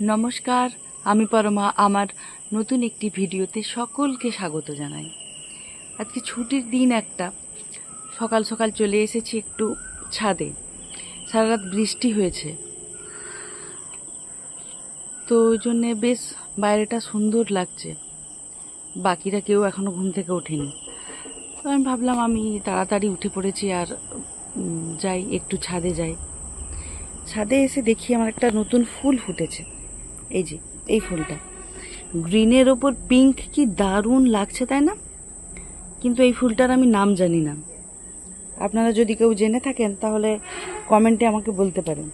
নমস্কার, আমি পরমা। আমার নতুন একটি ভিডিওতে সকলকে স্বাগত জানাই। আজকে ছুটির দিন একটা, সকাল সকাল চলে এসেছি একটু ছাদে। সারা রাত বৃষ্টি হয়েছে, তো ওই জন্যে বেশ বাইরেটা সুন্দর লাগছে। বাকিরা কেউ এখনও ঘুম থেকে ওঠেনি, তো আমি ভাবলাম আমি তাড়াতাড়ি উঠে পড়েছি আর যাই একটু ছাদে যাই। ছাদে এসে দেখি আমার একটা নতুন ফুল ফুটেছে। এই যে এই ফুলটা, গ্রিনের ওপর পিঙ্ক, কি দারুণ লাগছে তাই না? কিন্তু এই ফুলটার আমি নাম জানি না। আপনারা যদি কেউ জেনে থাকেন তাহলে কমেন্টে আমাকে বলতে পারেন।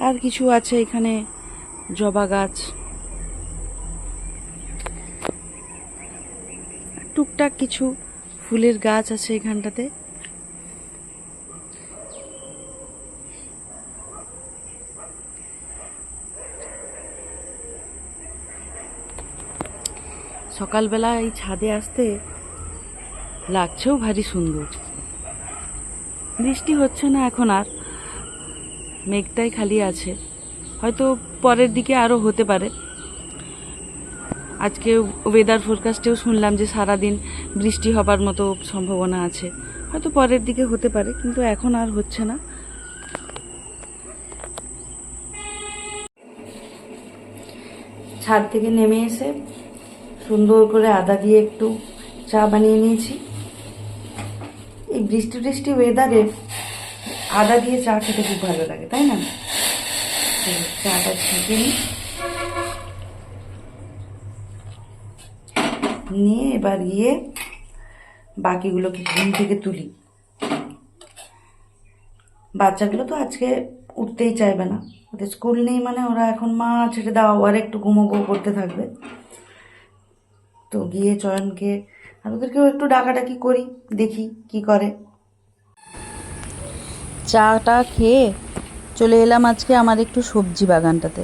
আর কিছু আছে এখানে, জবা গাছ, টুকটাক কিছু ফুলের গাছ আছে এখানটাতে। সকালবেলা এই ছাদে আসতে লাগছেও ভারী সুন্দর। বৃষ্টি হচ্ছে না এখন, আর মেঘটাই খালি আছে, হয়তো পরের দিকে আরও হতে পারে। আজকে ওয়েদার ফোরকাস্টেও শুনলাম যে সারাদিন বৃষ্টি হবার মতো সম্ভাবনা আছে, হয়তো পরের দিকে হতে পারে, কিন্তু এখন আর হচ্ছে না। ছাদ থেকে নেমে এসে সুন্দর করে আদা দিয়ে একটু চা বানিয়ে নিয়েছি। এই বৃষ্টি বৃষ্টি ওয়েদারে আদা দিয়ে চা খেতে খুব ভালো লাগে, তাই না? চাটা ছেঁকে নিয়ে এবার গিয়ে বাকিগুলোকে ঘুম থেকে তুলি। বাচ্চাগুলো তো আজকে উঠতেই চাইবে না, ওদের স্কুল নেই মানে ওরা এখন মা ছেড়ে দাও আর একটু ঘুমোবো করতে থাকবে। তো গিয়ে চয়নকে আর ওদেরকেও একটু ডাকাডাকি করি, দেখি কি করে। চাটা খেয়ে চলে এলাম আজকে আমার একটু সবজি বাগানটাতে।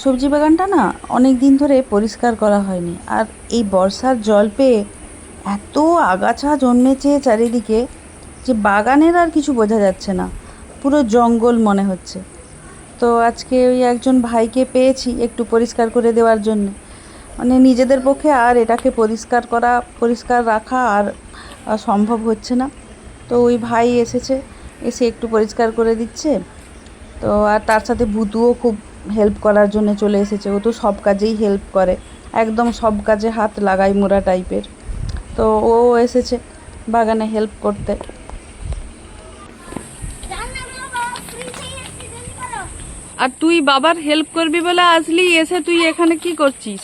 সবজি বাগানটা না অনেক দিন ধরে পরিষ্কার করা হয়নি, আর এই বর্ষার জল পেয়ে এত আগাছা জন্মেছে চারিদিকে যে বাগানের আর কিছু বোঝা যাচ্ছে না, পুরো জঙ্গল মনে হচ্ছে। তো আজকে ওই একজন ভাইকে পেয়েছি একটু পরিষ্কার করে দেওয়ার জন্য। মানে নিজেদের পক্ষে আর এটাকে পরিষ্কার রাখা আর সম্ভব হচ্ছে না। তো ওই ভাই এসেছে, এসে একটু পরিষ্কার করে দিচ্ছে। তো আর তার সাথে ভুতুও খুব হেল্প করার জন্য চলে এসেছে। ও তো সব কাজেই হেল্প করে, একদম সব কাজে হাত লাগাই মোড়া টাইপের। তো ও এসেছে বাগানে হেল্প করতে। আর তুই বাবার হেল্প করবি বলে আসলি, এসে তুই এখানে কি করছিস?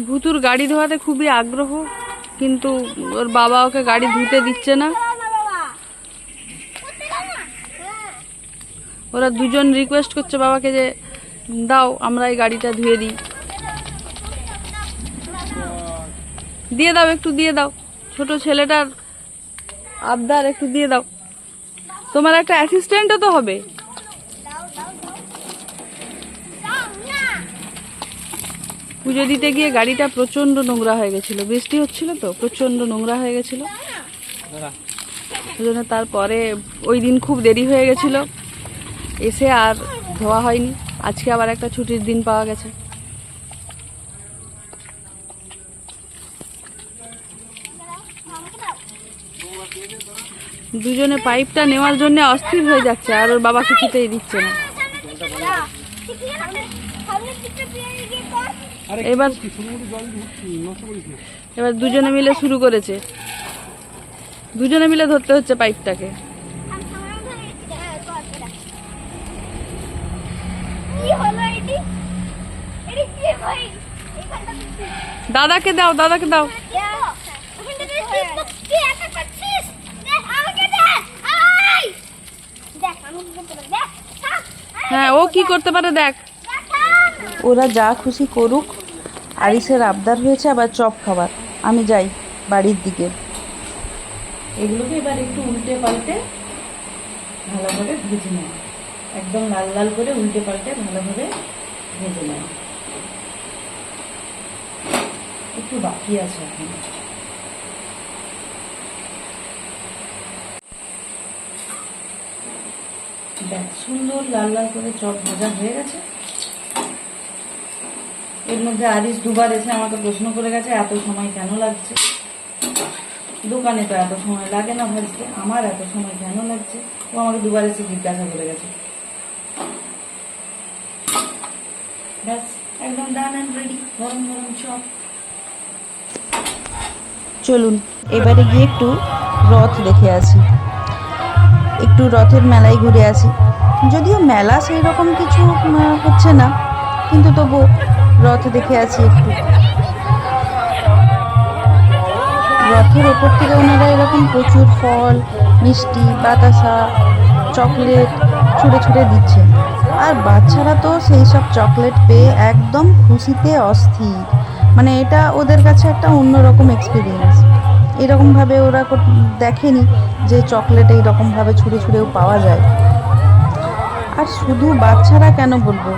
ভুতুর গাড়ি ধোয়াতে খুবই আগ্রহ, কিন্তু ওর বাবা ওকে গাড়ি ধুতে দিচ্ছে না। ওরা দুজন রিকোয়েস্ট করছে বাবাকে যে দাও আমরা এই গাড়িটা ধুয়ে দিই, দিয়ে দাও, একটু দিয়ে দাও, ছোট ছেলেটার আবদার, একটু দিয়ে দাও। তোমার একটা অ্যাসিস্ট্যান্টও তো হবে। পুজো দিতে গিয়ে গাড়িটা প্রচন্ড নোংরা হয়ে গেছিল, বৃষ্টি হচ্ছিল তো প্রচন্ড নোংরা হয়ে গেছিল। ওই জন্য তারপরে ওই দিন খুব দেরি হয়ে গেছিল, এসে আর ধোয়া হয়নি। আজকে আবার একটা ছুটির দিন পাওয়া গেছে। দুজনে পাইপটা নেওয়ার জন্য অস্থির হয়ে যাচ্ছে, আর ওর বাবা কিছুতেই দিচ্ছে না। এবার দুজনে মিলে শুরু করেছে, দুজনে মিলে ধরতে হচ্ছে পাইপটাকে। দাদাকে দাও, দাদাকে দাও। হ্যাঁ, ও কি করতে পারে দেখ। ওরা যা খুশি করুক, আরিসের আবদার হয়েছে আবার চপ খাবার। আমি যাই বাড়ির দিকে। এগুলোকে এবার একটু উল্টে পাল্টে ভালোভাবে ভেজে নেয়, একদম লাল লাল করে উল্টে পাল্টে ভালোভাবে ভেজে নেয়। একটু বাকি আছে এখন। দেখ সুন্দর লাল লাল করে চপ ভাজা হয়ে গেছে। এর মধ্যে আরিস দুবার এসে আমাকে প্রশ্ন করে গেছে এত সময় কেন লাগছে। দোকানে তো এত সময় লাগে না ভাজতে, আমার এত সময় কেন লাগছে, ও আমাকে দুবার এসে জিজ্ঞাসা করে গেছে। ব্যাস একদম ডান অ্যান্ড রেডি গরম গরম চপ। চলুন এবারে গিয়ে একটু রথ দেখে আসি, একটু রথের মেলায় ঘুরে আসি। যদিও মেলা সেই রকম কিছু হচ্ছে না, কিন্তু তবু রথ দেখে আসি একটু। রথের ওপর থেকে ওনারা এরকম প্রচুর ফল, মিষ্টি, বাতাসা, চকলেট ছুঁড়ে ছুঁড়ে দিচ্ছে। আর বাচ্চারা তো সেই সব চকলেট পেয়ে একদম খুশিতে অস্থির। মানে এটা ওদের কাছে একটা অন্যরকম এক্সপিরিয়েন্স। এরকমভাবে ওরা দেখেনি যে চকলেট এইরকমভাবে ছুঁড়ে ছুঁড়েও পাওয়া যায়। আর শুধু বাচ্চারা কেন বলবো,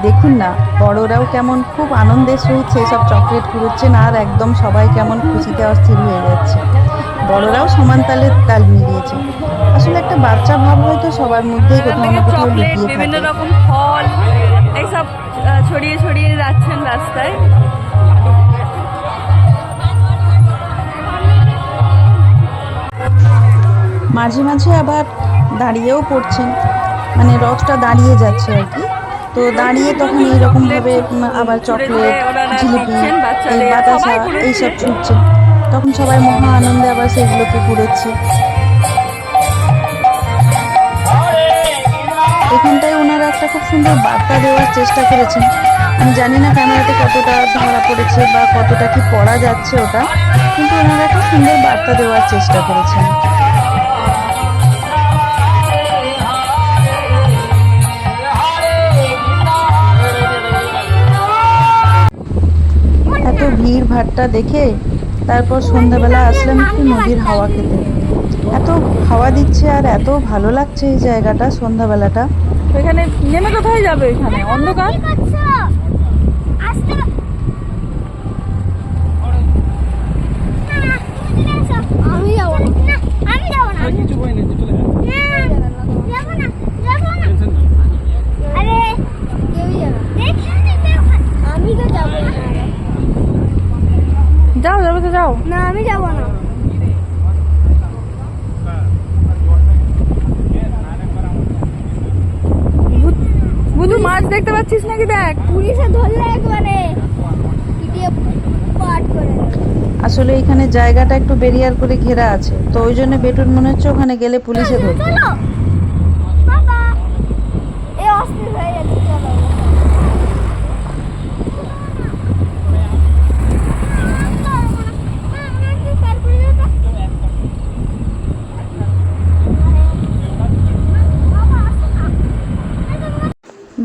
দেখুন না বড়রাও কেমন খুব আনন্দের সহিত সেই সব চকলেট কুড়োচ্ছেন, আর একদম সবাই কেমন খুশিতে অস্থির হয়ে যাচ্ছে। বড়রাও সমান তালে তাল মিলিয়েছে। আসলে একটা বাচ্চা ভাব হয়তো সবার মধ্যেই কোথাও না কোথাও লুকিয়ে থাকে। বিভিন্ন রকম ফল এইসব ছড়িয়ে ছড়িয়ে যাচ্ছেন রাস্তায়। মাঝে মাঝে আবার দাঁড়িয়েও পড়ছেন, মানে রথটা দাঁড়িয়ে যাচ্ছে আর কি। তো দাঁড়িয়ে তখন এইরকম ভাবে আবার চকলেট, জিলিপি, এই বাতাসা এইসব ছুটছে, তখন সবাই মহা আনন্দে আবার সেগুলোকে কুড়োচ্ছে। এখানটায় ওনারা একটা খুব সুন্দর বার্তা দেওয়ার চেষ্টা করেছেন। আমি জানি না ক্যামেরাতে কতটা ধরা পড়েছে বা কতটা কি পড়া যাচ্ছে ওটা, কিন্তু ওনারা একটা সুন্দর বার্তা দেওয়ার চেষ্টা করেছেন। এত ভিড় ভাট্টা দেখে তারপর সন্ধ্যাবেলা আসলাম একটু নদীর হাওয়া খেতে। এত হাওয়া দিচ্ছে আর এত ভালো লাগছে এই জায়গাটা সন্ধ্যাবেলাটা। এখানে নেমে কোথায় যাবে, এখানে অন্ধকার। আমি যাবো না, আমি যাবো না, কিছু ভয় নেই, চলে যাবো না, যাবো না। আরে কেউই যাবে, আমি তো যাবো না। যাও, যাবে তো যাও। না আমি যাবো না। বুধু মাছ দেখতে পাচ্ছিস নাকি? দেখ পুলিশে ধরলে একবারে পিটিয়ে পাট করে দেবে। আসলে এখানে জায়গাটা একটু বেরিয়ার করে ঘেরা আছে, তো ওই জন্য বেটুর মনে হচ্ছে ওখানে গেলে পুলিশে ধরবে। চলো বাবা, এই অস্থির হয়ে যাচ্ছে, চলো।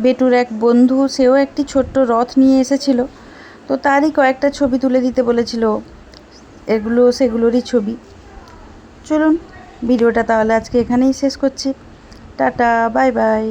বেটুর এক বন্ধু, সেও একটি ছোট্ট রথ নিয়ে এসেছিল, তো তারই কয়েকটা ছবি তুলে দিতে বলেছিল, এগুলো সেগুলোরই ছবি। চলুন ভিডিওটা তাহলে আজকে এখানেই শেষ করছি। Tata, bye bye.